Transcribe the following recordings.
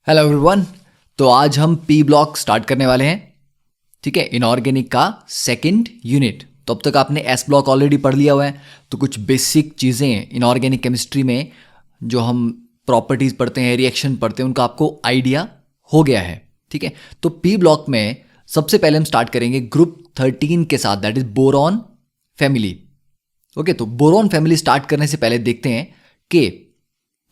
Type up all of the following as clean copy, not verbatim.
Hello everyone. तो आज हम पी ब्लॉक स्टार्ट करने वाले हैं। ठीक है, इनऑर्गेनिक का सेकंड यूनिट। तो अब तक आपने एस ब्लॉक ऑलरेडी पढ़ लिया हुआ है, तो कुछ बेसिक चीज़ें इनऑर्गेनिक केमिस्ट्री में जो हम प्रॉपर्टीज़ पढ़ते हैं, रिएक्शन पढ़ते हैं, उनका आपको आइडिया हो गया है। ठीक है, तो पी ब्लॉक में सबसे पहले हम स्टार्ट करेंगे ग्रुप 13 के साथ, that is boron family. Okay, तो बोरॉन फैमिली स्टार्ट करने से पहले देखते हैं कि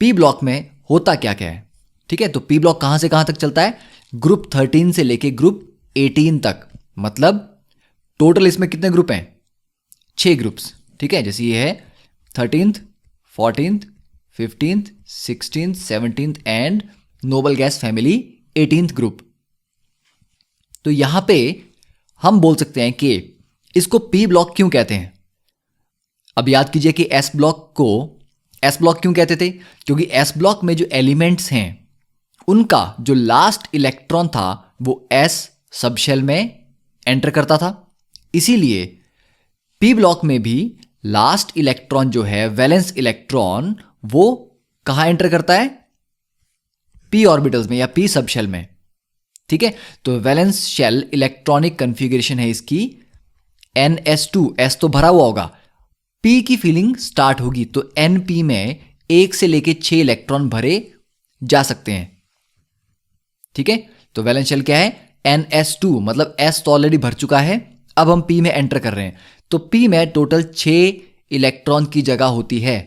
पी ब्लॉक में होता क्या क्या है। ठीक है, तो पी ब्लॉक कहां से कहां तक चलता है? ग्रुप 13 से लेके ग्रुप 18 तक। मतलब टोटल इसमें कितने ग्रुप हैं? 6 ग्रुप्स। ठीक है, जैसे ये है 13th, 14th, 15th, 16th, 17th and noble gas family 18th group. तो यहां पे हम बोल सकते हैं कि इसको पी ब्लॉक क्यों कहते हैं। अब याद कीजिए कि एस ब्लॉक को एस ब्लॉक क्यों कहते थे? क्योंकि एस ब्लॉक में जो एलिमेंट्स हैं उनका जो लास्ट इलेक्ट्रॉन था वो एस सबशेल में एंटर करता था। इसीलिए पी ब्लॉक में भी लास्ट इलेक्ट्रॉन जो है, वैलेंस इलेक्ट्रॉन, वो कहां एंटर करता है? पी ऑर्बिटल्स में या पी सबशेल में। ठीक है, तो वैलेंस शेल इलेक्ट्रॉनिक कन्फिगरेशन है इसकी NS2। एस तो भरा हुआ होगा, पी की फीलिंग स्टार्ट होगी तो NP में 1 से लेके 6 इलेक्ट्रॉन भरे जा सकते हैं। ठीक है, तो वैलेंस शेल क्या है? NS2, मतलब S तो ऑलरेडी भर चुका है, अब हम P में एंटर कर रहे हैं। तो P में टोटल 6 इलेक्ट्रॉन की जगह होती है,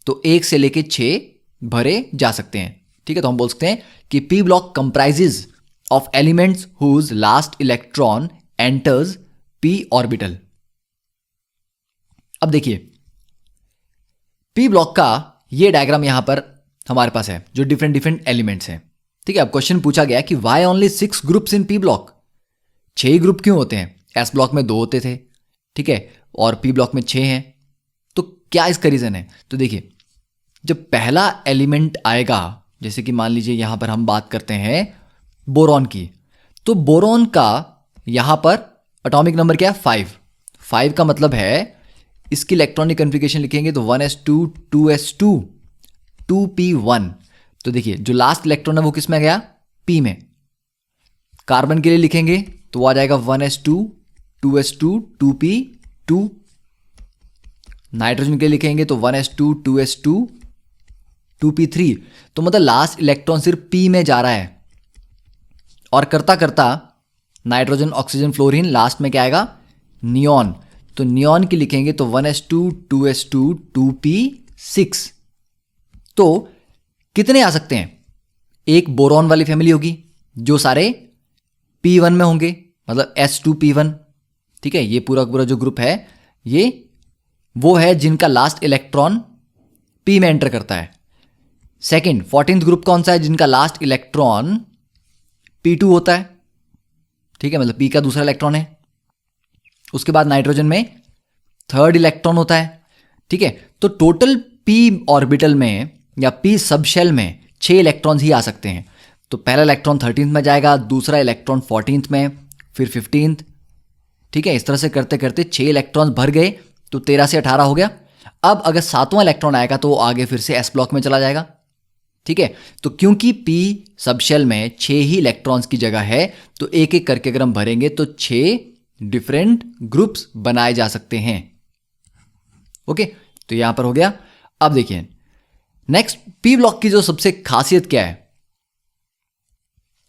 तो 1 से लेके 6 भरे जा सकते हैं। ठीक है, तो हम बोल सकते हैं कि P block comprises of elements whose last electron enters P orbital. अब देखिए P ब्लॉक का ये डायग्राम यहां पर हमारे पास है, जो डिफरेंट डिफरेंट एलिमेंट्स हैं। ठीक है, अब क्वेश्चन पूछा गया कि why only 6 groups in P block? 6 group क्यों होते हैं? एस ब्लॉक में 2 होते थे, ठीक है, और पी ब्लॉक में 6 हैं, तो क्या इसका रीजन है? तो देखिए, जब पहला एलिमेंट आएगा, जैसे कि मान लीजिए यहां पर हम बात करते हैं बोरॉन की, तो बोरॉन का यहां पर एटॉमिक नंबर क्या है? 5। 5 का मतलब है इसकी इलेक्ट्रॉनिक कन्फिगरेशन लिखेंगे तो 1s2 2s2 2p1। तो देखिए जो लास्ट इलेक्ट्रॉन है वो किस में गया? पी में। कार्बन के लिए लिखेंगे तो वो आ जाएगा 1s2 2s2 2p2। नाइट्रोजन के लिए लिखेंगे तो 1s2 2s2 2p3। तो मतलब लास्ट इलेक्ट्रॉन सिर्फ पी में जा रहा है, और करता करता नाइट्रोजन, ऑक्सीजन, फ्लोरीन, लास्ट में क्या आएगा? नियॉन। तो नियॉन की लिखेंगे तो 1s2 2s2 2p6। तो कितने आ सकते हैं? एक बोरॉन वाली फैमिली होगी जो सारे P1 में होंगे, मतलब S2P1। ठीक है, ये पूरा पूरा जो ग्रुप है ये वो है जिनका लास्ट इलेक्ट्रॉन P में एंटर करता है। सेकंड 14th ग्रुप कौन सा है? जिनका लास्ट इलेक्ट्रॉन P2 होता है। ठीक है, मतलब P का दूसरा इलेक्ट्रॉन है। उसके बाद नाइट्रोजन में 3rd इलेक्ट्रॉन होता है। ठीक है, तो टोटल P ऑर्बिटल में या P सबशेल में 6 इलेक्ट्रॉन्स ही आ सकते हैं। तो पहला इलेक्ट्रॉन 13th में जाएगा, दूसरा इलेक्ट्रॉन 14th में, फिर 15th। ठीक है, इस तरह से करते करते 6 इलेक्ट्रॉन्स भर गए तो 13 से 18 हो गया। अब अगर 7वां इलेक्ट्रॉन आएगा तो वो आगे फिर से S ब्लॉक में चला जाएगा। ठीक है, तो क्योंकि P सबशेल में 6 ही इलेक्ट्रॉन्स की जगह है तो एक एक करके अगर हम भरेंगे तो 6 डिफरेंट ग्रुप्स बनाए जा सकते हैं। ओके, तो यहां पर हो गया। अब देखिए नेक्स्ट, पी ब्लॉक की जो सबसे खासियत क्या है?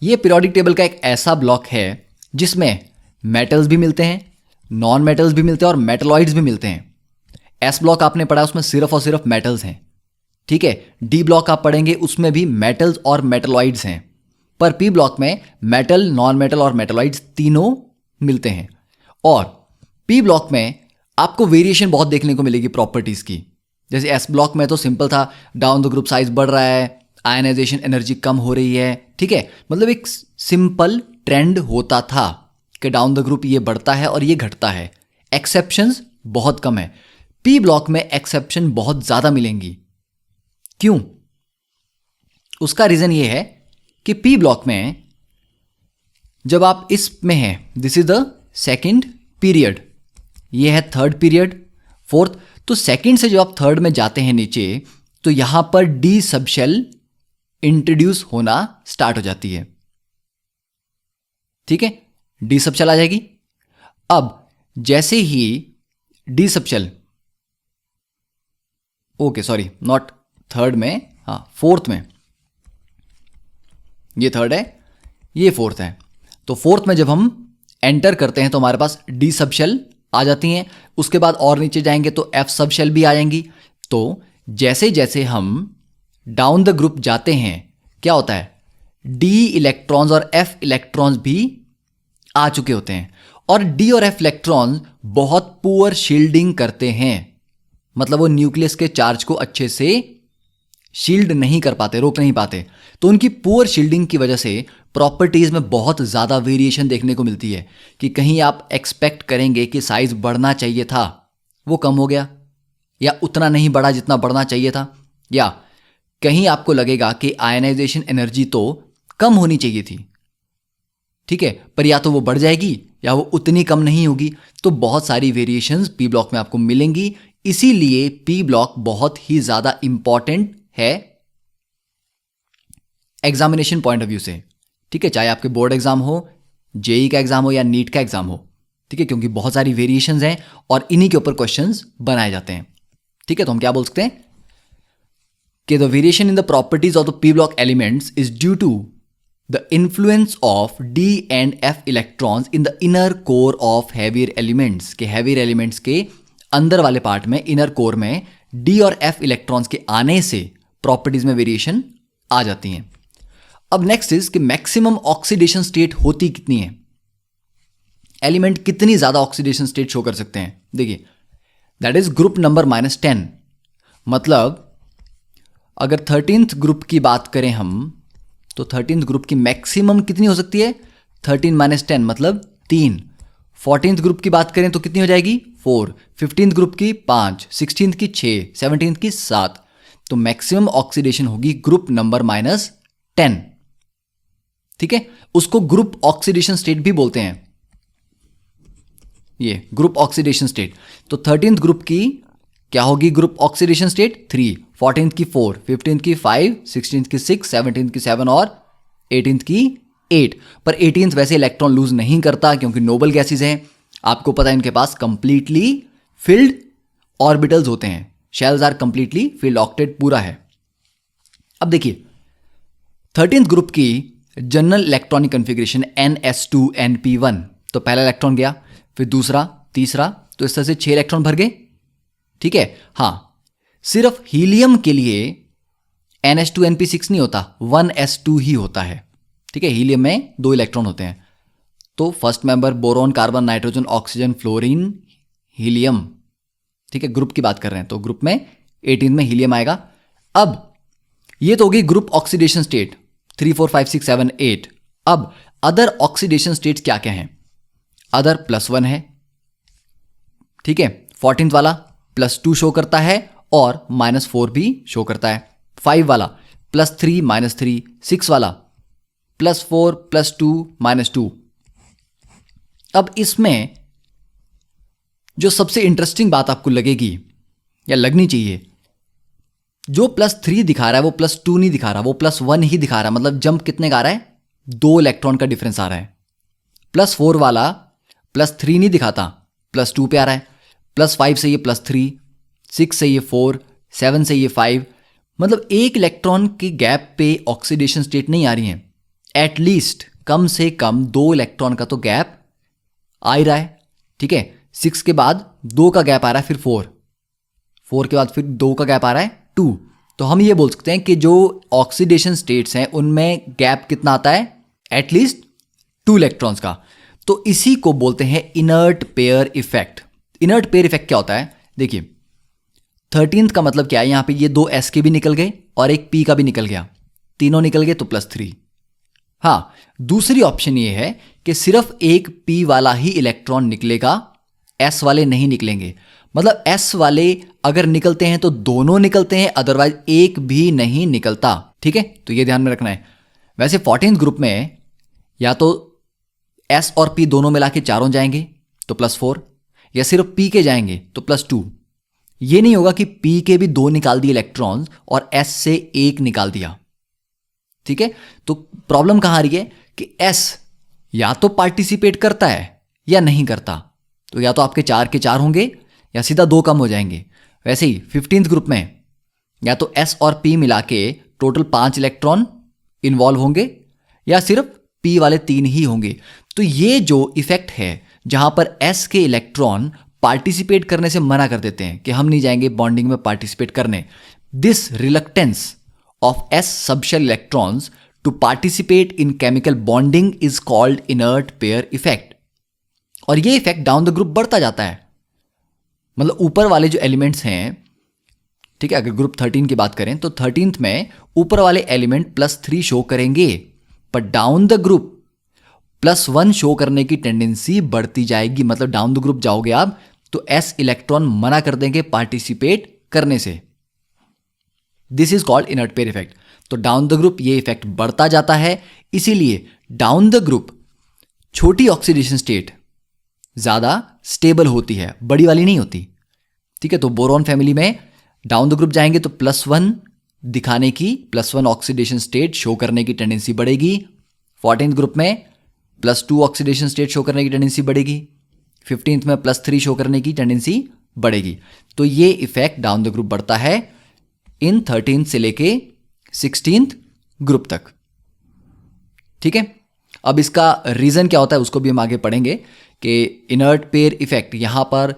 यह पीरियोडिक टेबल का एक ऐसा ब्लॉक है जिसमें मेटल्स भी मिलते हैं, नॉन मेटल्स भी मिलते हैं और मेटलॉइड्स भी मिलते हैं। एस ब्लॉक आपने पढ़ा, उसमें सिर्फ और सिर्फ मेटल्स हैं। ठीक है, डी ब्लॉक आप पढ़ेंगे उसमें भी मेटल्स और मेटलॉइड्स हैं, पर पी ब्लॉक में मेटल, नॉन मेटल और मेटलॉइड्स तीनों मिलते हैं। और पी ब्लॉक में आपको वेरिएशन बहुत देखने को मिलेगी प्रॉपर्टीज की। जैसे एस ब्लॉक में तो सिंपल था, डाउन द ग्रुप साइज बढ़ रहा है, आयनाइजेशन एनर्जी कम हो रही है। ठीक है, मतलब एक सिंपल ट्रेंड होता था कि डाउन द ग्रुप ये बढ़ता है और ये घटता है। एक्सेप्शंस बहुत कम है। पी ब्लॉक में एक्सेप्शन बहुत ज्यादा मिलेंगी। क्यों? उसका रीजन ये है कि पी ब्लॉक में जब आप इसमें हैं, this is the second period, ये है 3rd पीरियड, 4th, तो सेकंड से जब आप 3rd में जाते हैं नीचे तो यहां पर डी सबशेल इंट्रोड्यूस होना स्टार्ट हो जाती है। ठीक है, डी सबशेल आ जाएगी। अब जैसे ही D subshell, okay sorry not third में, हाँ फोर्थ में, ये थर्ड है ये फोर्थ है, तो फोर्थ में जब हम एंटर करते हैं तो हमारे पास डी सबशेल आ जाती हैं। उसके बाद और नीचे जाएंगे तो एफ सबशेल भी आ जाएंगी। तो जैसे जैसे हम डाउन द ग्रुप जाते हैं क्या होता है, डी इलेक्ट्रॉन्स और एफ इलेक्ट्रॉन्स भी आ चुके होते हैं। और डी और एफ इलेक्ट्रॉन्स बहुत पुअर शील्डिंग करते हैं, मतलब वो न्यूक्लियस के चार्ज को अच्छे से शील्ड नहीं कर पाते, रोक नहीं पाते। तो उनकी पुअर शील्डिंग की वजह से प्रॉपर्टीज में बहुत ज़्यादा वेरिएशन देखने को मिलती है कि कहीं आप एक्सपेक्ट करेंगे कि साइज बढ़ना चाहिए था, वो कम हो गया, या उतना नहीं बढ़ा जितना बढ़ना चाहिए था, या कहीं आपको लगेगा कि आयनाइजेशन एनर्जी तो कम होनी चाहिए थी। ठीक है, पर या तो वो बढ़ जाएगी या वो उतनी कम नहीं होगी। तो बहुत सारी वेरिएशंस पी ब्लॉक में आपको मिलेंगी। इसीलिए पी ब्लॉक बहुत ही ज़्यादा इंपॉर्टेंट है एग्जामिनेशन पॉइंट ऑफ व्यू से। ठीक है, चाहे आपके बोर्ड एग्जाम हो, जेई का एग्जाम हो या नीट का एग्जाम हो। ठीक है, क्योंकि बहुत सारी वेरिएशंस हैं और इन्हीं के ऊपर क्वेश्चंस बनाए जाते हैं। ठीक है, तो हम क्या बोल सकते हैं कि the variation in the properties of the P block elements is due to the influence of D and F electrons in the inner core of heavier elements. के हैवियर एलिमेंट्स के अंदर वाले पार्ट में, इनर कोर में D और F electrons के आने से प्रॉपर्टीज में वेरिएशन आ जाती हैं। अब नेक्स्ट इज कि मैक्सिमम ऑक्सीडेशन स्टेट होती कितनी है, एलिमेंट कितनी ज्यादा ऑक्सीडेशन स्टेट शो कर सकते हैं। देखिए दैट इज ग्रुप नंबर -10। मतलब अगर 13th ग्रुप की बात करें हम तो 13th ग्रुप की मैक्सिमम कितनी हो सकती है, 13 - 10 मतलब 3। 14th ग्रुप की बात करें तो कितनी हो जाएगी, 4। 15th ग्रुप की 5, 16th की 6, 17th की 7। तो मैक्सिमम ऑक्सीडेशन होगी ग्रुप नंबर -10। ठीक है, उसको ग्रुप ऑक्सीडेशन स्टेट भी बोलते हैं, ये ग्रुप ऑक्सीडेशन स्टेट। तो 13th ग्रुप की क्या होगी ग्रुप ऑक्सीडेशन स्टेट, 3। 14th की 4, 15th की 5, 16th की 6, 17th की 7 और 18th की 8। पर 18th वैसे इलेक्ट्रॉन लूज नहीं करता क्योंकि नोबल गैसेज हैं। आपको पता है इनके पास कंप्लीटली फिल्ड ऑर्बिटल्स होते हैं, shells are completely filled, octet पूरा है। अब देखिए 13th ग्रुप की जनरल इलेक्ट्रॉनिक कन्फिग्रेशन ns2np1। तो पहला इलेक्ट्रॉन गया, फिर दूसरा, तीसरा, तो इस तरह से 6 इलेक्ट्रॉन भर गए। ठीक है, हाँ सिर्फ हीलियम के लिए ns2np6 नहीं होता, 1s2 ही होता है। ठीक है, हीलियम में 2 इलेक्ट्रॉन होते हैं। तो first member boron, carbon, nitrogen, oxygen, fluorine, helium. ठीक है, ग्रुप की बात कर रहे हैं तो ग्रुप में 18 में हीलियम आएगा। अब ये तो होगी ग्रुप ऑक्सीडेशन स्टेट 3 4 5 6 7 8। अब अदर ऑक्सीडेशन स्टेट्स क्या क्या हैं, अदर +1 है। ठीक है, 14th वाला +2 शो करता है और -4 भी शो करता है। 5 वाला +3 -3, 6 वाला +4 +2 -2। अब इसमें जो सबसे इंटरेस्टिंग बात आपको लगेगी या लगनी चाहिए, जो +3 दिखा रहा है वो +2 नहीं दिखा रहा, वो +1 ही दिखा रहा है। मतलब जंप कितने का आ रहा है, 2 इलेक्ट्रॉन का डिफरेंस आ रहा है। +4 वाला +3 नहीं दिखाता, +2 पे आ रहा है। +5 से ये +3, 6 से ये 4, 7 से ये 5। मतलब एक इलेक्ट्रॉन के गैप पे ऑक्सीडेशन स्टेट नहीं आ रही है, एटलीस्ट कम से कम 2 इलेक्ट्रॉन का तो गैप आ ही रहा है। ठीक है, 6 के बाद 2 का गैप आ रहा है, फिर 4 के बाद फिर 2 का गैप आ रहा है, 2। तो हम ये बोल सकते हैं कि जो ऑक्सीडेशन स्टेट्स हैं उनमें गैप कितना आता है, एटलीस्ट 2 इलेक्ट्रॉन्स का। तो इसी को बोलते हैं inert pair effect. Inert pair effect क्या होता है, देखिए 13th का मतलब क्या है, यहां पे ये 2 s के भी निकल गए और एक p का भी निकल गया, तीनों निकल गए तो +3। हाँ, दूसरी ऑप्शन ये है कि सिर्फ एक p वाला ही इलेक्ट्रॉन निकलेगा, s वाले नहीं निकलेंगे। मतलब s वाले अगर निकलते हैं तो दोनों निकलते हैं, अदरवाइज एक भी नहीं निकलता। ठीक है, तो ये ध्यान में रखना है। वैसे 14th ग्रुप में या तो s और p दोनों मिला के चारों जाएंगे तो +4, या सिर्फ p के जाएंगे तो +2। ये नहीं होगा कि p के भी 2 निकाल दिए इलेक्ट्रॉन्स और s से 1 निकाल दिया। ठीक है, तो प्रॉब्लम कहाँ आ रही है कि S या तो पार्टिसिपेट करता है या नहीं करता, तो या तो आपके 4 के 4 होंगे या सीधा 2 कम हो जाएंगे। वैसे ही 15th ग्रुप में या तो S और P मिला के टोटल 5 इलेक्ट्रॉन इन्वॉल्व होंगे या सिर्फ P वाले 3 ही होंगे। तो ये जो इफेक्ट है जहां पर S के इलेक्ट्रॉन पार्टिसिपेट करने से मना कर देते हैं कि हम नहीं जाएंगे बॉन्डिंग में पार्टिसिपेट करने, this reluctance of S subshell electrons to participate in chemical bonding is called inert pair effect. और ये इफेक्ट डाउन द ग्रुप बढ़ता जाता है, मतलब ऊपर वाले जो एलिमेंट्स हैं, ठीक है, अगर ग्रुप 13 की बात करें तो 13th में ऊपर वाले एलिमेंट +3 शो करेंगे, पर डाउन द ग्रुप +1 शो करने की टेंडेंसी बढ़ती जाएगी। मतलब डाउन द ग्रुप जाओगे आप तो S इलेक्ट्रॉन मना कर देंगे पार्टिसिपेट करने से। This is called inert pair effect. तो डाउन द ग्रुप ये इफेक्ट बढ़ता जाता है, इसीलिए डाउन द ग्रुप छोटी ऑक्सीडेशन स्टेट ज्यादा स्टेबल होती है, बड़ी वाली नहीं होती, ठीक है। तो बोरॉन फैमिली में डाउन द ग्रुप जाएंगे तो +1 दिखाने की, +1 ऑक्सीडेशन स्टेट शो करने की टेंडेंसी बढ़ेगी। 14th ग्रुप में +2 ऑक्सीडेशन स्टेट शो करने की टेंडेंसी बढ़ेगी। 15th में +3 शो करने की टेंडेंसी बढ़ेगी। तो ये इफेक्ट डाउन द ग्रुप बढ़ता है इन 13th से लेके 16th ग्रुप तक, ठीक है। अब इसका रीजन क्या होता है उसको भी हम आगे पढ़ेंगे कि इनर्ट पेयर इफेक्ट यहां पर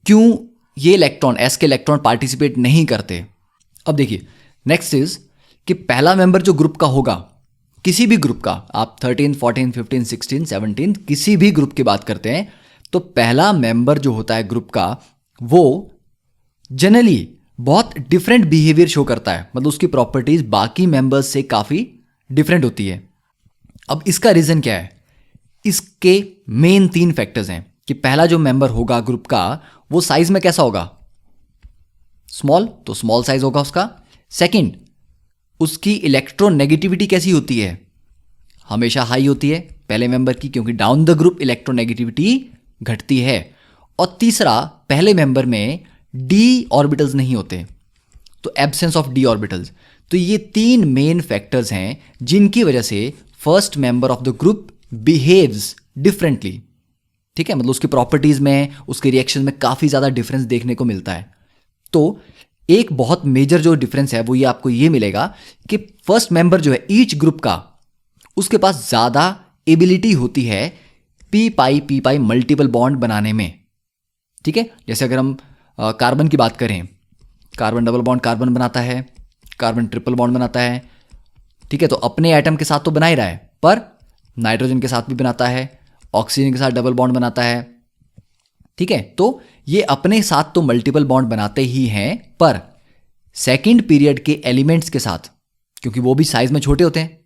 क्यों ये इलेक्ट्रॉन S के इलेक्ट्रॉन पार्टिसिपेट नहीं करते। अब देखिए नेक्स्ट इज कि पहला मेंबर जो ग्रुप का होगा, किसी भी ग्रुप का, आप 13, 14, 15, 16, 17 किसी भी ग्रुप की बात करते हैं, तो पहला मेंबर जो होता है ग्रुप का वो जनरली बहुत डिफरेंट बिहेवियर शो करता है, मतलब उसकी प्रॉपर्टीज बाकी मेंबर्स से काफी डिफरेंट होती है। अब इसका रीजन क्या है? इसके मेन 3 फैक्टर्स हैं कि पहला जो मेंबर होगा ग्रुप का वो साइज में कैसा होगा, स्मॉल, तो स्मॉल साइज होगा उसका। सेकंड, उसकी इलेक्ट्रोनेगेटिविटी कैसी होती है, हमेशा हाई होती है पहले मेंबर की, क्योंकि डाउन द ग्रुप इलेक्ट्रोनेगेटिविटी घटती है। और तीसरा, पहले मेंबर में डी ऑर्बिटल्स नहीं होते, तो एब्सेंस ऑफ डी ऑर्बिटल्स। तो ये 3 मेन फैक्टर्स हैं जिनकी वजह से first member of the group behaves differently, ठीक है, मतलब उसकी प्रॉपर्टीज में, उसके रिएक्शन में काफी ज्यादा डिफरेंस देखने को मिलता है। तो एक बहुत मेजर जो डिफरेंस है वो ये आपको ये मिलेगा कि फर्स्ट मेंबर जो है ईच ग्रुप का, उसके पास ज्यादा एबिलिटी होती है पी पाई मल्टीपल बॉन्ड बनाने में, ठीक है। जैसे अगर हम कार्बन की बात करें, कार्बन डबल बॉन्ड कार्बन बनाता है, कार्बन ट्रिपल बॉन्ड बनाता है, ठीक है, तो अपने एटम के साथ तो बना ही रहा है, पर नाइट्रोजन के साथ भी बनाता है, ऑक्सीजन के साथ डबल बॉन्ड बनाता है, ठीक है। तो ये अपने साथ तो मल्टीपल बॉन्ड बनाते ही हैं, पर सेकंड पीरियड के एलिमेंट्स के साथ, क्योंकि वो भी साइज में छोटे होते हैं,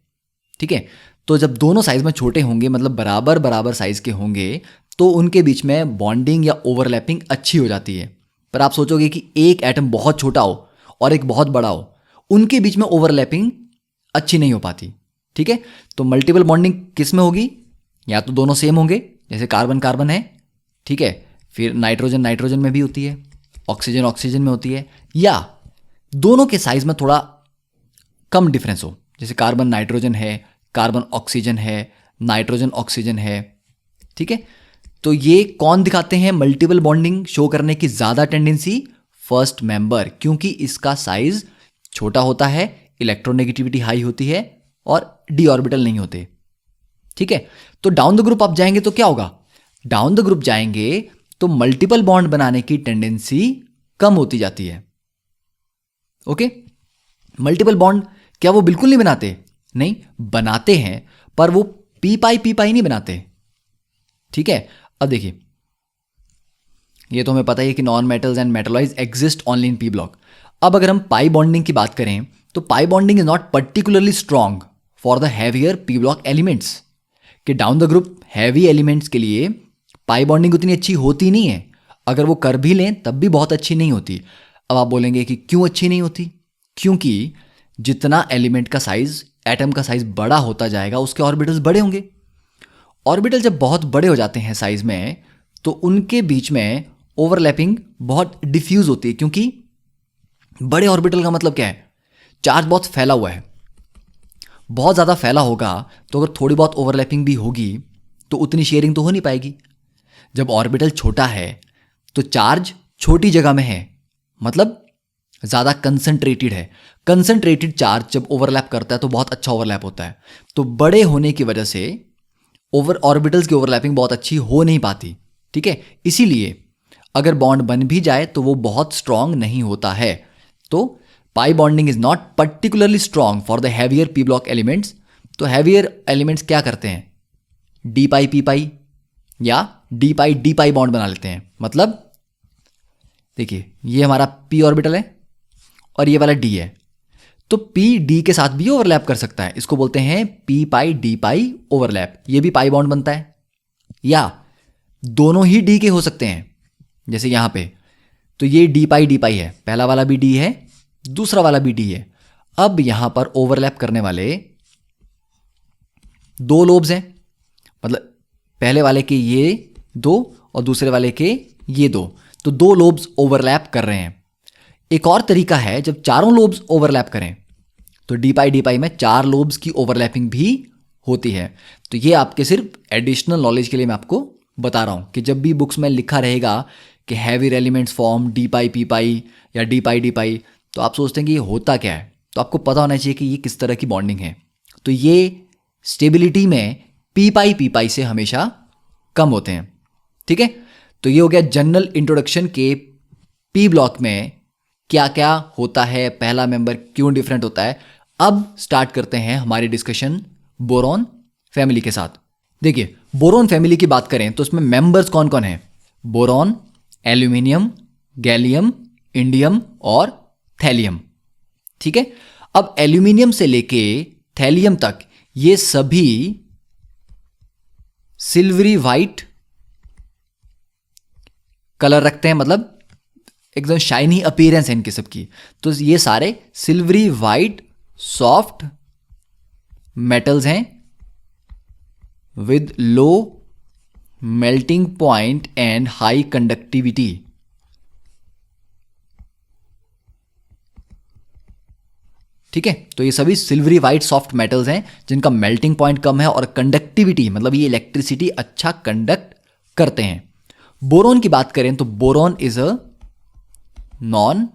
ठीक है, तो जब दोनों साइज में छोटे होंगे, मतलब बराबर बराबर साइज के होंगे, तो उनके बीच में बॉन्डिंग या ओवरलैपिंग अच्छी हो जाती है। पर आप सोचोगे कि एक एटम बहुत छोटा हो और एक बहुत बड़ा हो, उनके बीच में ओवरलैपिंग अच्छी नहीं हो पाती, ठीक है। तो मल्टीपल बॉन्डिंग किस में होगी, या तो दोनों सेम होंगे, जैसे कार्बन कार्बन है, ठीक है, फिर नाइट्रोजन नाइट्रोजन में भी होती है, ऑक्सीजन ऑक्सीजन में होती है, या दोनों के साइज में थोड़ा कम डिफरेंस हो, जैसे कार्बन नाइट्रोजन है, कार्बन ऑक्सीजन है, नाइट्रोजन ऑक्सीजन है, ठीक है। तो ये कौन दिखाते हैं मल्टीपल बॉन्डिंग शो करने की ज्यादा टेंडेंसी, फर्स्ट मेंबर, क्योंकि इसका साइज छोटा होता है, इलेक्ट्रोनेगेटिविटी हाई होती है और डी ऑर्बिटल नहीं होते, ठीक है। तो डाउन द ग्रुप आप जाएंगे तो क्या होगा, डाउन द ग्रुप जाएंगे तो मल्टीपल बॉन्ड बनाने की टेंडेंसी कम होती जाती है। ओके, मल्टीपल बॉन्ड क्या वो बिल्कुल नहीं बनाते? नहीं, बनाते हैं, पर वो पी पाई नहीं बनाते, ठीक है। अब देखिए, ये तो हमें पता है कि non metals and metalloids exist only in P block. अब अगर हम पाई बॉन्डिंग की बात करें तो pi bonding is not particularly strong for the heavier P block elements, कि down the group heavy elements के लिए पाई बॉन्डिंग उतनी अच्छी होती नहीं है, अगर वो कर भी लें तब भी बहुत अच्छी नहीं होती। अब आप बोलेंगे कि क्यों अच्छी नहीं होती? क्योंकि जितना एलिमेंट का साइज, एटम का साइज बड़ा होता जाएगा, उसके ऑर्बिटल्स बड़े होंगे। ऑर्बिटल जब बहुत बड़े हो जाते हैं साइज में, तो उनके बीच में ओवरलैपिंग बहुत डिफ्यूज होती है, क्योंकि बड़े ऑर्बिटल का मतलब क्या है, चार्ज बहुत फैला हुआ है, बहुत ज़्यादा फैला होगा तो अगर थोड़ी बहुत ओवरलैपिंग भी होगी तो उतनी शेयरिंग तो हो नहीं पाएगी। जब ऑर्बिटल छोटा है तो चार्ज छोटी जगह में है, मतलब ज़्यादा कंसंट्रेटेड है। कंसंट्रेटेड चार्ज जब ओवरलैप करता है तो बहुत अच्छा ओवरलैप होता है। तो बड़े होने की वजह से ऑर्बिटल्स की ओवरलैपिंग बहुत अच्छी हो नहीं पाती, ठीक है। इसीलिए अगर बॉन्ड बन भी जाए तो वो बहुत स्ट्रांग नहीं होता है। तो pi bonding is not particularly strong for the heavier P block elements. तो हैवियर एलिमेंट्स क्या करते हैं, डी पाई पी पाई या डी पाई बॉन्ड बना लेते हैं। मतलब देखिए ये हमारा पी ऑर्बिटल है और ये वाला डी है, तो पी डी के साथ भी ओवरलैप कर सकता है। इसको बोलते हैं पी पाई डी पाई ओवरलैप। ये भी पाई बॉन्ड बनता है। या दोनों ही डी के हो सकते हैं, जैसे यहां पे तो ये डी पाई है, पहला वाला भी डी है, दूसरा वाला भी डी है। अब यहां पर ओवरलैप करने वाले दो लोब्स हैं, मतलब पहले वाले के ये दो और दूसरे वाले के ये दो, तो दो लोब्स ओवरलैप कर रहे हैं। एक और तरीका है जब चारों लोब्स ओवरलैप करें, तो डी पाई में चार लोब्स की ओवरलैपिंग भी होती है। तो ये आपके सिर्फ एडिशनल नॉलेज के लिए मैं आपको बता रहा हूं कि जब भी बुक्स में लिखा रहेगा कि हैवियर एलिमेंट्स फॉर्म डी पाई पी पाई या डी पाई, तो आप सोचते हैं कि ये होता क्या है, तो आपको पता होना चाहिए कि ये किस तरह की बॉन्डिंग है। तो ये स्टेबिलिटी में पी पाई से हमेशा कम होते हैं, ठीक है। तो ये हो गया जनरल इंट्रोडक्शन के पी ब्लॉक में क्या क्या होता है, पहला मेंबर क्यों डिफरेंट होता है। अब स्टार्ट करते हैं हमारी डिस्कशन बोरॉन फैमिली के साथ। देखिए बोरॉन फैमिली की बात करें तो उसमें मेंबर्स कौन कौन हैं, बोरॉन, एल्यूमिनियम, गैलियम, इंडियम और थैलियम, ठीक है। अब एल्यूमिनियम से लेके थैलियम तक ये सभी सिल्वरी वाइट कलर रखते हैं, मतलब एकदम शाइनी अपीयरेंस है इनकी सबकी। तो ये सारे सिल्वरी वाइट सॉफ्ट मेटल्स हैं with low melting point and high conductivity. ठीक है, तो ये सभी सिल्वरी वाइट सॉफ्ट मेटल्स हैं जिनका मेल्टिंग पॉइंट कम है और कंडक्टिविटी मतलब ये इलेक्ट्रिसिटी अच्छा कंडक्ट करते हैं। बोरॉन की बात करें तो boron is a non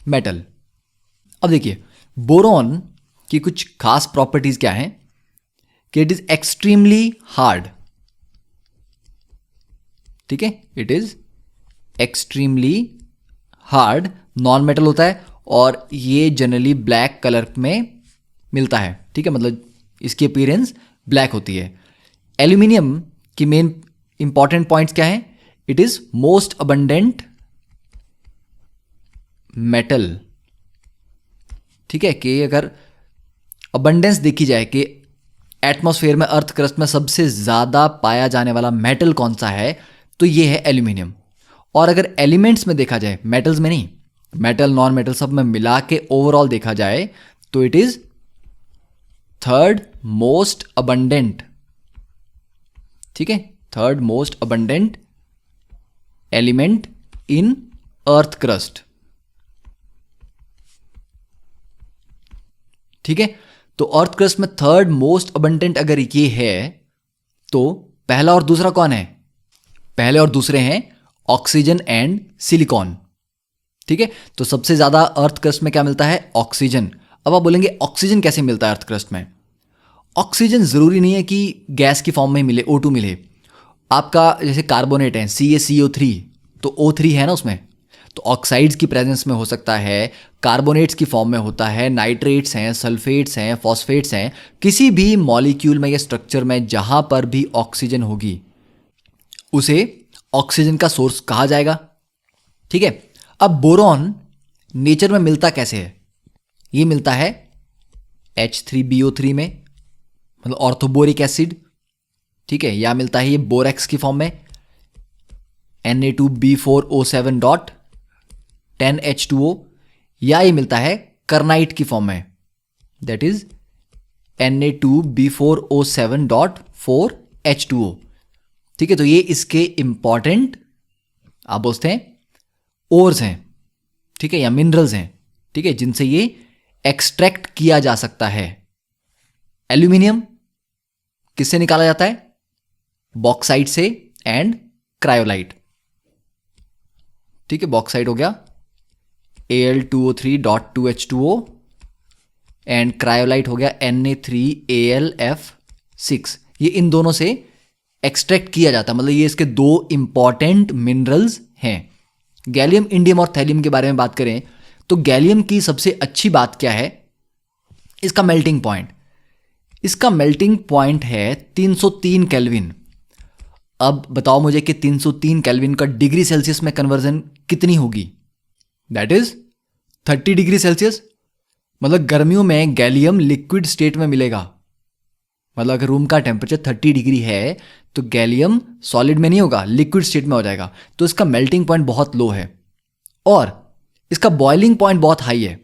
metal. अब देखिए बोरॉन की कुछ खास प्रॉपर्टीज क्या हैं कि इट इज एक्सट्रीमली हार्ड, ठीक है, it is extremely hard, non metal होता है और ये जनरली ब्लैक कलर में मिलता है, ठीक है, मतलब इसकी अपीयरेंस ब्लैक होती है। एल्यूमिनियम की मेन इंपॉर्टेंट पॉइंट्स क्या हैं, it is most abundant metal, ठीक है, कि अगर अबंडेंस देखी जाए कि एटमॉस्फेयर में अर्थ क्रस्ट में सबसे ज़्यादा पाया जाने वाला मेटल कौन सा है तो ये है एल्यूमिनियम। और अगर एलिमेंट्स में देखा जाए, मेटल्स में नहीं, मेटल नॉन मेटल सब में मिला के ओवरऑल देखा जाए तो it is third most abundant, ठीक है, third most abundant element in earth crust, ठीक है। तो अर्थ क्रस्ट में थर्ड मोस्ट अबंडेंट अगर ये है तो पहला और दूसरा कौन है, पहले और दूसरे हैं ऑक्सीजन एंड सिलिकॉन, ठीक है। तो सबसे ज्यादा अर्थ क्रस्ट में क्या मिलता है, ऑक्सीजन। अब आप बोलेंगे ऑक्सीजन कैसे मिलता है अर्थ क्रस्ट में। ऑक्सीजन जरूरी नहीं है कि गैस की फॉर्म में मिले, O2 मिले। आपका जैसे कार्बोनेट है CaCO3, तो O3 है ना उसमें, तो ऑक्साइड्स की प्रेजेंस में हो सकता है, कार्बोनेट्स की फॉर्म में होता है, नाइट्रेट्स हैं, सल्फेट्स हैं, फॉस्फेट्स हैं। किसी भी मॉलिक्यूल में या स्ट्रक्चर में जहां पर भी ऑक्सीजन होगी उसे ऑक्सीजन का सोर्स कहा जाएगा, ठीक है। अब बोरॉन नेचर में मिलता कैसे है, ये मिलता है H3BO3 में, मतलब ऑर्थोबोरिक एसिड, ठीक है, या मिलता है ये बोरेक्स की फॉर्म में Na2B4O7 डॉट 10H2O, या ये मिलता है कर्नाइट की फॉर्म में, that is Na2B4O7 dot 4H2O, ठीक है। तो ये इसके इंपॉर्टेंट आप बोलते हैं ओर्स हैं, ठीक है, या मिनरल्स हैं, ठीक है, जिनसे ये एक्सट्रैक्ट किया जा सकता है, एल्यूमिनियम किससे निकाला जाता है? बॉक्साइट से एंड क्रायोलाइट। ठीक है, बॉक्साइट हो गया Al2O3.2H2O एंड क्रायोलाइट हो गया Na3AlF6। ये इन दोनों से एक्सट्रैक्ट किया जाता है, मतलब ये इसके दो इंपॉर्टेंट मिनरल्स हैं। गैलियम, इंडियम और थैलियम के बारे में बात करें तो गैलियम की सबसे अच्छी बात क्या है? इसका मेल्टिंग पॉइंट। इसका मेल्टिंग पॉइंट है 303 केल्विन। अब बताओ मुझे कि 303 केल्विन का डिग्री सेल्सियस में कन्वर्जन कितनी होगी? That is 30 degree Celsius. मतलब गर्मियों में गैलियम लिक्विड स्टेट में मिलेगा। मतलब अगर रूम का टेम्परेचर 30 डिग्री है तो गैलियम सॉलिड में नहीं होगा, लिक्विड स्टेट में हो जाएगा। तो इसका मेल्टिंग पॉइंट बहुत लो है और इसका बॉइलिंग पॉइंट बहुत हाई है।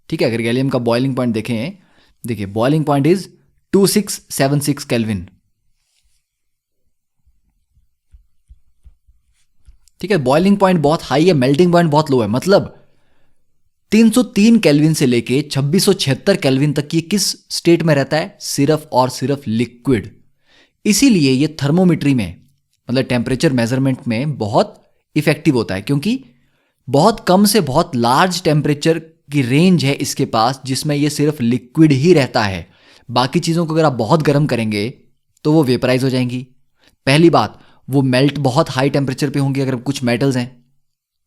ठीक है, अगर गैलियम का बॉइलिंग पॉइंट देखें, देखिए बॉइलिंग पॉइंट इज 2676 केल्विन। ठीक है, बॉइलिंग पॉइंट बहुत हाई है, मेल्टिंग पॉइंट बहुत लो है। मतलब 303 केल्विन से लेके 2676 केल्विन तक ये किस स्टेट में रहता है? सिर्फ और सिर्फ लिक्विड। इसीलिए ये थर्मोमेट्री में, मतलब टेम्परेचर मेजरमेंट में बहुत इफेक्टिव होता है, क्योंकि बहुत कम से बहुत लार्ज टेम्परेचर की रेंज है इसके पास जिसमें ये सिर्फ लिक्विड ही रहता है। बाकी चीज़ों को अगर आप बहुत गर्म करेंगे तो वो वेपराइज हो जाएंगी। पहली बात, वो मेल्ट बहुत हाई टेम्परेचर पे होंगे अगर कुछ मेटल्स हैं।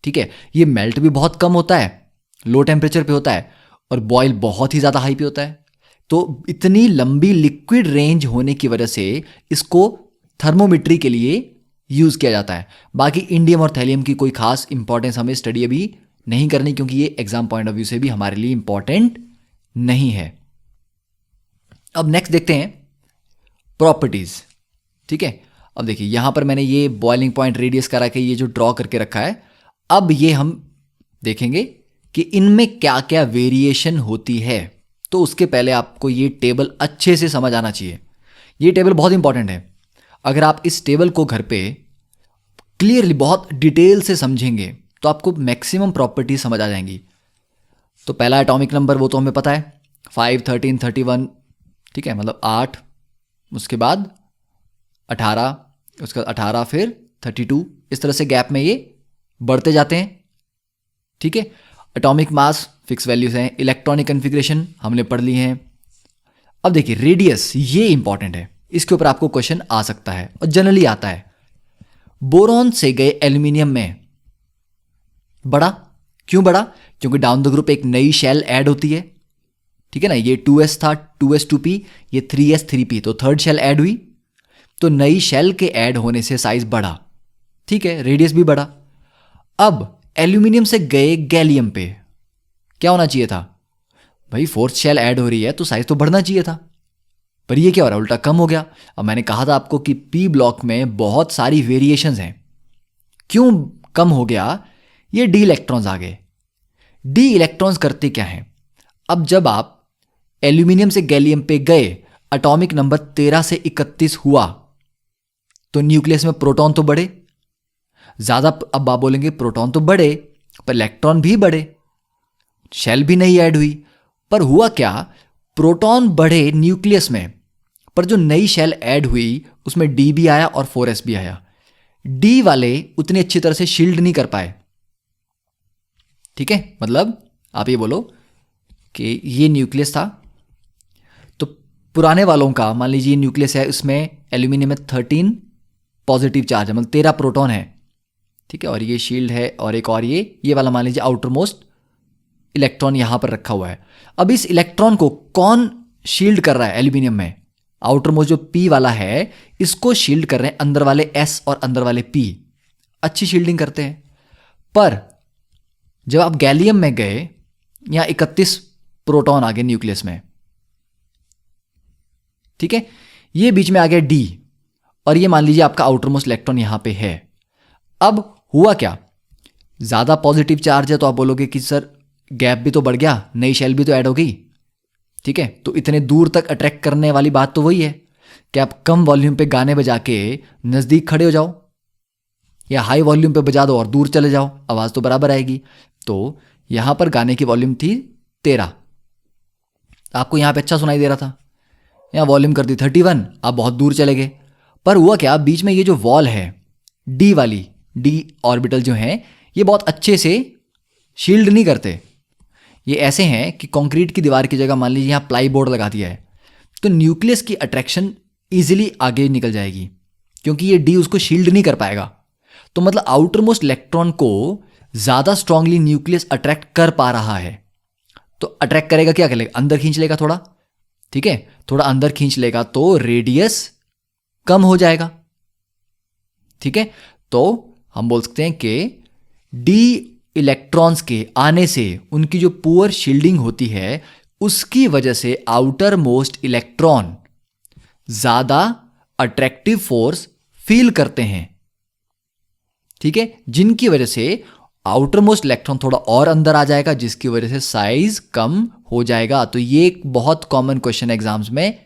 ठीक है, ये मेल्ट भी बहुत कम होता है, लो टेम्परेचर पे होता है, और बॉयल बहुत ही ज़्यादा हाई पे होता है। तो इतनी लंबी लिक्विड रेंज होने की वजह से इसको थर्मोमेट्री के लिए यूज़ किया जाता है। बाकी इंडियम और थैलियम की कोई खास इंपॉर्टेंस हमें स्टडी अभी नहीं करनी, क्योंकि ये एग्जाम पॉइंट ऑफ व्यू से भी हमारे लिए इंपॉर्टेंट नहीं है। अब नेक्स्ट देखते हैं प्रॉपर्टीज। ठीक है, अब देखिए यहां पर मैंने ये बॉइलिंग पॉइंट रेडियस करा के ये जो ड्रॉ करके रखा है। अब ये हम देखेंगे कि इनमें क्या क्या वेरिएशन होती है। तो उसके पहले आपको ये टेबल अच्छे से समझ आना चाहिए। ये टेबल बहुत इंपॉर्टेंट है। अगर आप इस टेबल को घर पे क्लियरली बहुत डिटेल से समझेंगे तो आपको मैक्सिमम प्रॉपर्टीज समझ आ जाएंगी। तो पहला एटॉमिक नंबर वो तो हमें पता है, 5, 13, 31। ठीक है, मतलब 8, उसके बाद 18, उसका 18 फिर 32, इस तरह से गैप में ये बढ़ते जाते हैं। ठीक है, एटॉमिक मास फिक्स वैल्यूज हैं। इलेक्ट्रॉनिक कन्फिग्रेशन हमने पढ़ ली हैं। अब देखिए रेडियस, ये इंपॉर्टेंट है, इसके ऊपर आपको क्वेश्चन आ सकता है और जनरली आता है। बोरॉन से गए एल्यूमिनियम में बढ़ा, क्यों बढ़ा? क्योंकि डाउन द ग्रुप एक नई शेल ऐड होती है। ठीक है ना, ये 2s था, 2s2p, ये 3s3p, तो थर्ड शेल ऐड हुई, तो नई शेल के ऐड होने से साइज बढ़ा। ठीक है, रेडियस भी बढ़ा। अब एल्यूमिनियम से गए गैलियम पे क्या होना चाहिए था? भाई फोर्थ शेल ऐड हो रही है तो साइज तो बढ़ना चाहिए था, पर ये क्या हो रहा है? उल्टा कम हो गया। अब मैंने कहा था आपको कि पी ब्लॉक में बहुत सारी वेरिएशंस हैं। क्यों कम हो गया? ये डी इलेक्ट्रॉन्स आ गए। डी इलेक्ट्रॉन्स करते क्या हैं? अब जब आप एल्यूमिनियम से गैलियम पे गए, एटॉमिक नंबर 13 से 31 हुआ, तो न्यूक्लियस में प्रोटॉन तो बढ़े ज्यादा। अब आप बोलेंगे प्रोटॉन तो बढ़े पर इलेक्ट्रॉन भी बढ़े, शेल भी नहीं ऐड हुई। पर हुआ क्या? प्रोटॉन बढ़े न्यूक्लियस में, पर जो नई शेल ऐड हुई उसमें डी भी आया और 4s भी आया। डी वाले उतनी अच्छी तरह से शील्ड नहीं कर पाए। ठीक है, मतलब आप ये बोलो कि ये न्यूक्लियस था, तो पुराने वालों का मान लीजिए न्यूक्लियस है, उसमें एल्यूमिनियम में 13 पॉजिटिव चार्ज है, मतलब 13 प्रोटॉन है। ठीक है, और ये शील्ड है, और एक और ये वाला मान लीजिए आउटर मोस्ट इलेक्ट्रॉन यहां पर रखा हुआ है। अब इस इलेक्ट्रॉन को कौन शील्ड कर रहा है? एल्यूमिनियम में आउटर मोस्ट जो पी वाला है, इसको शील्ड कर रहे हैं अंदर वाले एस और अंदर वाले पी। अच्छी शील्डिंग करते हैं। पर जब आप गैलियम में गए, यहां 31 प्रोटॉन आ गए न्यूक्लियस में। ठीक है, ये बीच में आ गया डी, और ये मान लीजिए आपका आउटर मोस्ट इलेक्ट्रॉन यहां पे है। अब हुआ क्या? ज्यादा पॉजिटिव चार्ज है तो आप बोलोगे कि सर गैप भी तो बढ़ गया, नई शेल भी तो ऐड हो गई। ठीक है, तो इतने दूर तक अट्रैक्ट करने वाली बात तो वही है कि आप कम वॉल्यूम पे गाने बजा के नजदीक खड़े हो जाओ, या हाई वॉल्यूम पे बजा दो और दूर चले जाओ, आवाज तो बराबर आएगी। तो यहां पर गाने की वॉल्यूम थी 13, आपको यहां पे अच्छा सुनाई दे रहा था, यहाँ वॉल्यूम कर दी 31, आप बहुत दूर चले गए। पर हुआ क्या, बीच में ये जो वॉल है डी वाली, डी ऑर्बिटल जो हैं ये बहुत अच्छे से शील्ड नहीं करते। ये ऐसे हैं कि कंक्रीट की दीवार की जगह मान लीजिए यहाँ प्लाई बोर्ड लगा दिया है, तो न्यूक्लियस की अट्रैक्शन ईजिली आगे निकल जाएगी क्योंकि ये डी उसको शील्ड नहीं कर पाएगा। तो मतलब आउटर मोस्ट इलेक्ट्रॉन को ज़्यादा स्ट्रांगली न्यूक्लियस अट्रैक्ट कर पा रहा है। तो अट्रैक्ट करेगा, क्या करेगा, अंदर खींच लेगा थोड़ा, ठीक है, थोड़ा अंदर खींच लेगा तो रेडियस कम हो जाएगा। ठीक है, तो हम बोल सकते हैं कि डी इलेक्ट्रॉन्स के आने से उनकी जो पुअर शील्डिंग होती है उसकी वजह से आउटर मोस्ट इलेक्ट्रॉन ज्यादा अट्रैक्टिव फोर्स फील करते हैं। ठीक है, जिनकी वजह से आउटर मोस्ट इलेक्ट्रॉन थोड़ा और अंदर आ जाएगा, जिसकी वजह से साइज कम हो जाएगा। तो ये एक बहुत कॉमन क्वेश्चन एग्जाम्स में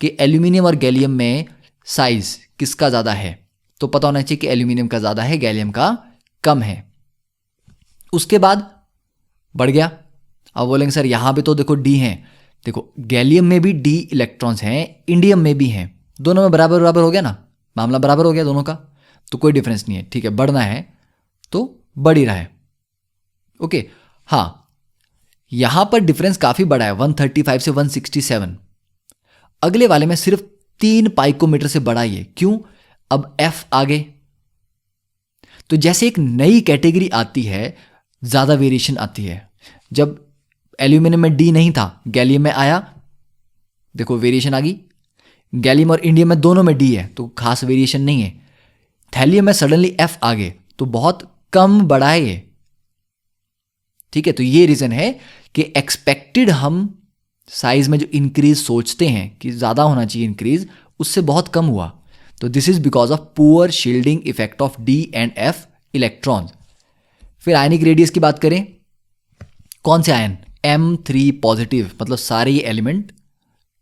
कि एल्यूमिनियम और गैलियम में साइज किसका ज़्यादा है, तो पता होना चाहिए कि एल्यूमिनियम का ज़्यादा है, गैलियम का कम है। उसके बाद बढ़ गया, अब बोलेंगे सर यहाँ पे तो देखो डी हैं, देखो गैलियम में भी डी इलेक्ट्रॉन्स हैं, इंडियम में भी हैं, दोनों में बराबर बराबर हो गया ना, मामला बराबर हो गया दोनों का, तो कोई डिफरेंस नहीं है। ठीक है, बढ़ना है तो बढ़ ही रहा है। ओके, हाँ यहां पर डिफरेंस काफी बड़ा है, 135 से 167। अगले वाले में सिर्फ 3 पाइकोमीटर से बड़ा ही है। क्यों, अब एफ आगे, तो जैसे एक नई कैटेगरी आती है ज्यादा वेरिएशन आती है। जब एल्यूमिनियम में डी नहीं था, गैलियम में आया, देखो वेरिएशन आ गई। गैलियम और इंडियम में दोनों में डी है तो खास वेरिएशन नहीं है। थैलियम में सडनली एफ आ गए तो बहुत कम बढ़ा है ये। ठीक है, तो ये रीजन है कि एक्सपेक्टेड हम साइज में जो इंक्रीज सोचते हैं कि ज्यादा होना चाहिए इंक्रीज, उससे बहुत कम हुआ। तो this is because of poor shielding effect of D and F electrons. फिर आयनिक रेडियस की बात करें, कौन से आयन, M3 पॉजिटिव, मतलब सारे ये एलिमेंट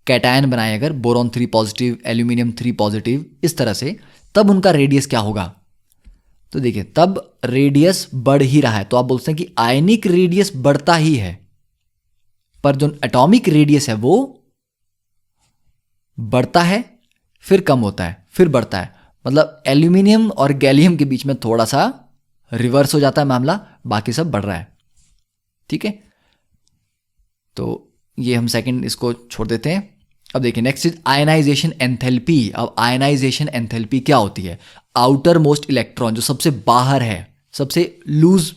कैटायन बनाए अगर, बोरॉन 3 पॉजिटिव, एल्यूमिनियम 3 पॉजिटिव, इस तरह से, तब उनका रेडियस क्या होगा। तो देखिए तब रेडियस बढ़ ही रहा है, तो आप बोलते हैं कि आयनिक रेडियस बढ़ता ही है, पर जो एटॉमिक रेडियस है वो बढ़ता है फिर कम होता है फिर बढ़ता है। मतलब एल्यूमिनियम और गैलियम के बीच में थोड़ा सा रिवर्स हो जाता है मामला, बाकी सब बढ़ रहा है। ठीक है, तो ये हम सेकंड इसको छोड़ देते हैं। अब देखिए नेक्स्ट इज आयनाइजेशन एंथैल्पी। अब आयनाइजेशन एंथैल्पी क्या होती है, आउटर मोस्ट इलेक्ट्रॉन जो सबसे बाहर है, सबसे लूज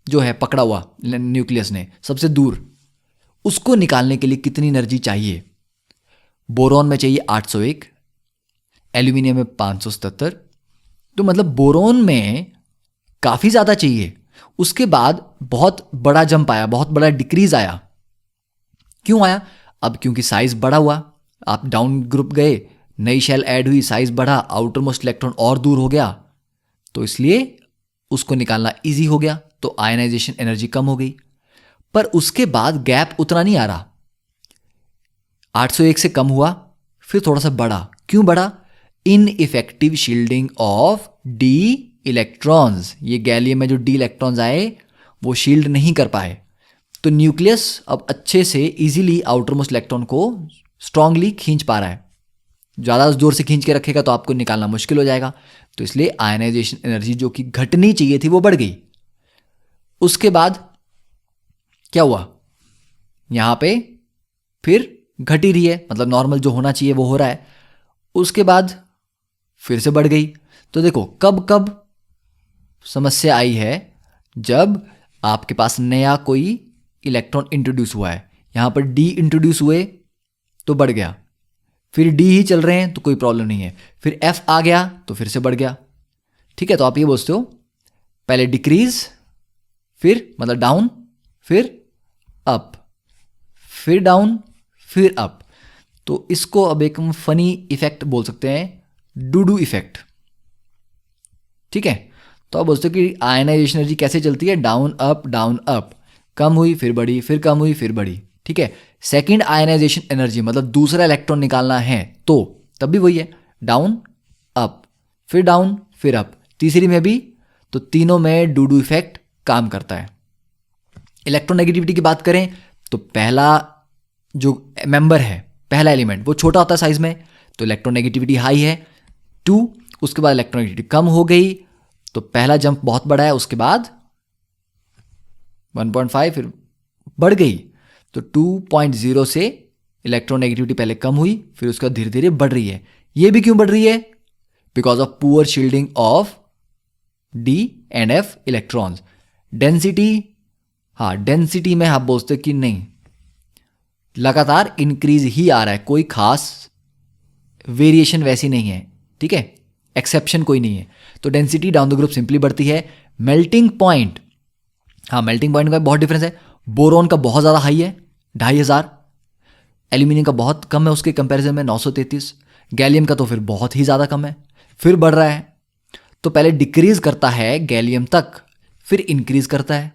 जो है पकड़ा हुआ न्यूक्लियस ने, सबसे दूर, उसको निकालने के लिए कितनी एनर्जी चाहिए। बोरॉन में चाहिए 801, एल्यूमिनियम में 577, तो मतलब बोरॉन में काफी ज्यादा चाहिए। उसके बाद बहुत बड़ा जंप आया, बहुत बड़ा डिक्रीज आया। क्यों आया, अब क्योंकि साइज बड़ा हुआ, आप डाउन ग्रुप गए, नई शेल ऐड हुई, साइज बढ़ा, आउटर मोस्ट इलेक्ट्रॉन और दूर हो गया, तो इसलिए उसको निकालना इजी हो गया, तो आयनाइजेशन एनर्जी कम हो गई। पर उसके बाद गैप उतना नहीं आ रहा, 801 से कम हुआ फिर थोड़ा सा बढ़ा। क्यों बढ़ा, ineffective shielding of D electrons. ये गैलियम में जो डी इलेक्ट्रॉन्स आए वो शील्ड नहीं कर पाए, तो न्यूक्लियस अब अच्छे से इजीली आउटर मोस्ट इलेक्ट्रॉन को स्ट्रांगली खींच पा रहा है। ज़्यादा जोर से खींच के रखेगा तो आपको निकालना मुश्किल हो जाएगा, तो इसलिए आयनाइजेशन एनर्जी जो कि घटनी चाहिए थी वो बढ़ गई। उसके बाद क्या हुआ, यहां पे फिर घट ही रही है, मतलब नॉर्मल जो होना चाहिए वो हो रहा है। उसके बाद फिर से बढ़ गई। तो देखो कब कब समस्या आई है, जब आपके पास नया कोई इलेक्ट्रॉन इंट्रोड्यूस हुआ है, यहां पर डी इंट्रोड्यूस हुए तो बढ़ गया, फिर डी ही चल रहे हैं तो कोई प्रॉब्लम नहीं है, फिर एफ आ गया तो फिर से बढ़ गया। ठीक है, तो आप ये बोलते हो पहले डिक्रीज, फिर मतलब डाउन, फिर अप, फिर डाउन, फिर अप। तो इसको अब एक हम फनी इफेक्ट बोल सकते हैं, डूडू इफेक्ट। ठीक है, तो आप बोलते हो कि आयनाइजेशन एनर्जी कैसे चलती है, डाउन अप, कम हुई फिर बढ़ी, फिर कम हुई फिर बढ़ी। ठीक है, सेकंड आयनाइजेशन एनर्जी मतलब दूसरा इलेक्ट्रॉन निकालना है तो तब भी वही है, डाउन अप, फिर डाउन फिर अप। तीसरी में भी, तो तीनों में डूडू इफेक्ट काम करता है। इलेक्ट्रोनेगेटिविटी की बात करें तो पहला जो मेंबर है पहला एलिमेंट वो छोटा होता है साइज में, तो इलेक्ट्रोनेगेटिविटी हाई है 2, उसके बाद इलेक्ट्रोनेगेटिविटी कम हो गई, तो पहला जंप बहुत बड़ा है, उसके बाद 1.5 फिर बढ़ गई, तो 2.0 से इलेक्ट्रोनेगेटिविटी पहले कम हुई, फिर उसके बाद धीरे धीरे बढ़ रही है। ये भी क्यों बढ़ रही है? Because of poor shielding of D and F electrons. Density, हाँ डेंसिटी में आप बोलते कि नहीं, लगातार इंक्रीज ही आ रहा है, कोई खास वेरिएशन वैसी नहीं है, ठीक है, एक्सेप्शन कोई नहीं है। तो density down the group simply बढ़ती है। मेल्टिंग पॉइंट, हाँ मेल्टिंग पॉइंट का बहुत डिफरेंस है। बोरॉन का बहुत ज़्यादा हाई है 2500, एल्यूमिनियम का बहुत कम है उसके कंपैरिजन में 933, गैलियम का तो फिर बहुत ही ज़्यादा कम है, फिर बढ़ रहा है। तो पहले डिक्रीज करता है गैलियम तक, फिर इंक्रीज करता है।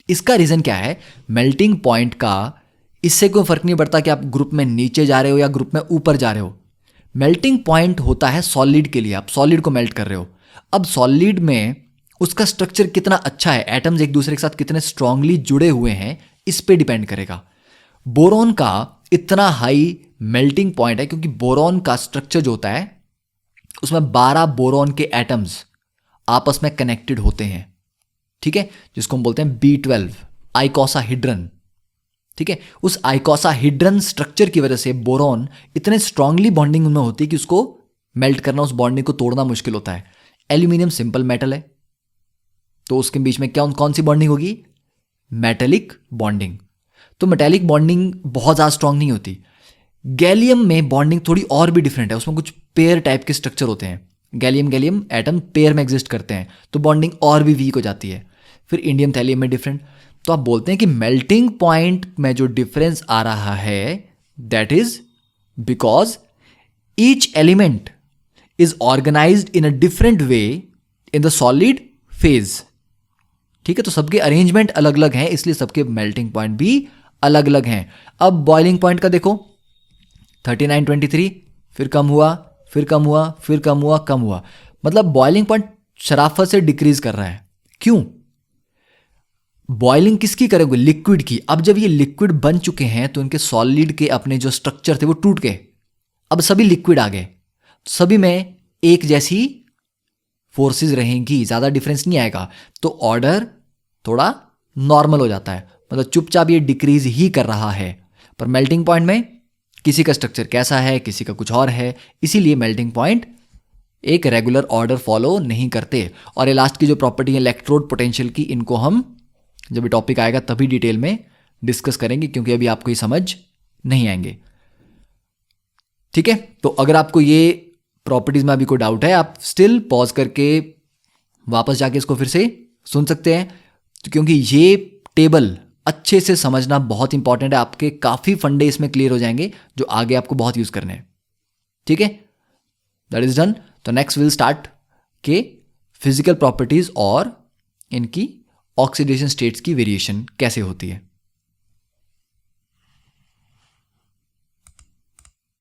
इसका रीज़न क्या है? मेल्टिंग पॉइंट का इससे कोई फर्क नहीं पड़ता कि आप ग्रुप में नीचे जा रहे हो या ग्रुप में ऊपर जा रहे हो। मेल्टिंग पॉइंट होता है सॉलिड के लिए, आप सॉलिड को मेल्ट कर रहे हो। अब सॉलिड में उसका स्ट्रक्चर कितना अच्छा है, एटम्स एक दूसरे के साथ कितने स्ट्रांगली जुड़े हुए हैं, इस पे डिपेंड करेगा। बोरॉन का इतना हाई मेल्टिंग पॉइंट है क्योंकि बोरॉन का स्ट्रक्चर जो होता है उसमें 12 बोरॉन के एटम्स आपस में कनेक्टेड होते हैं, ठीक है, जिसको हम बोलते हैं B12 आइकोसाहिड्रन, ठीक है। उस आइकोसाहिड्रन स्ट्रक्चर की वजह से बोरॉन इतने स्ट्रांगली बॉन्डिंग में होती है कि उसको मेल्ट करना, उस बॉन्डिंग को तोड़ना मुश्किल होता है। एल्यूमिनियम सिंपल मेटल है, तो उसके बीच में क्या कौन सी बॉन्डिंग होगी? Metallic bonding. तो मेटेलिक बॉन्डिंग बहुत ज़्यादा स्ट्रांग नहीं होती। गैलियम में बॉन्डिंग थोड़ी और भी डिफरेंट है, उसमें कुछ पेयर टाइप के स्ट्रक्चर होते हैं। गैलियम एटम पेयर में एग्जिस्ट करते हैं, तो बॉन्डिंग और भी वीक हो जाती है। फिर इंडियम थैलियम में डिफरेंट। तो आप बोलते हैं कि मेल्टिंग पॉइंट में जो डिफरेंस आ रहा है that is because each element is organised in a different way in the solid phase, ठीक है। तो सबके अरेंजमेंट अलग अलग हैं, इसलिए सबके मेल्टिंग पॉइंट भी अलग अलग हैं। अब बॉइलिंग पॉइंट का देखो 3923, फिर कम हुआ, फिर कम हुआ, फिर कम हुआ, कम हुआ, मतलब बॉइलिंग पॉइंट शराफत से डिक्रीज कर रहा है। क्यों? बॉइलिंग किसकी करेंगे? लिक्विड की। अब जब ये लिक्विड बन चुके हैं तो इनके सॉलिड के अपने जो स्ट्रक्चर थे वो टूट गए, अब सभी लिक्विड आ गए, सभी में एक जैसी फोर्सेस रहेंगी, ज्यादा डिफरेंस नहीं आएगा, तो ऑर्डर थोड़ा नॉर्मल हो जाता है, मतलब चुपचाप ये डिक्रीज ही कर रहा है। पर मेल्टिंग पॉइंट में किसी का स्ट्रक्चर कैसा है, किसी का कुछ और है, इसीलिए मेल्टिंग पॉइंट एक रेगुलर ऑर्डर फॉलो नहीं करते। और ये लास्ट की जो प्रॉपर्टी है इलेक्ट्रोड पोटेंशियल की, इनको हम जब ये टॉपिक आएगा तभी डिटेल में डिस्कस करेंगे, क्योंकि अभी आपको ये समझ नहीं आएंगे, ठीक है। तो अगर आपको ये प्रॉपर्टीज में अभी कोई डाउट है, आप स्टिल पॉज करके वापस जाके इसको फिर से सुन सकते हैं, तो क्योंकि ये टेबल अच्छे से समझना बहुत इंपॉर्टेंट है। आपके काफी फंडे इसमें क्लियर हो जाएंगे जो आगे आपको बहुत यूज करने हैं, ठीक है। That is done. तो नेक्स्ट विल स्टार्ट के फिजिकल प्रॉपर्टीज और इनकी ऑक्सीडेशन स्टेट्स की वेरिएशन कैसे होती है।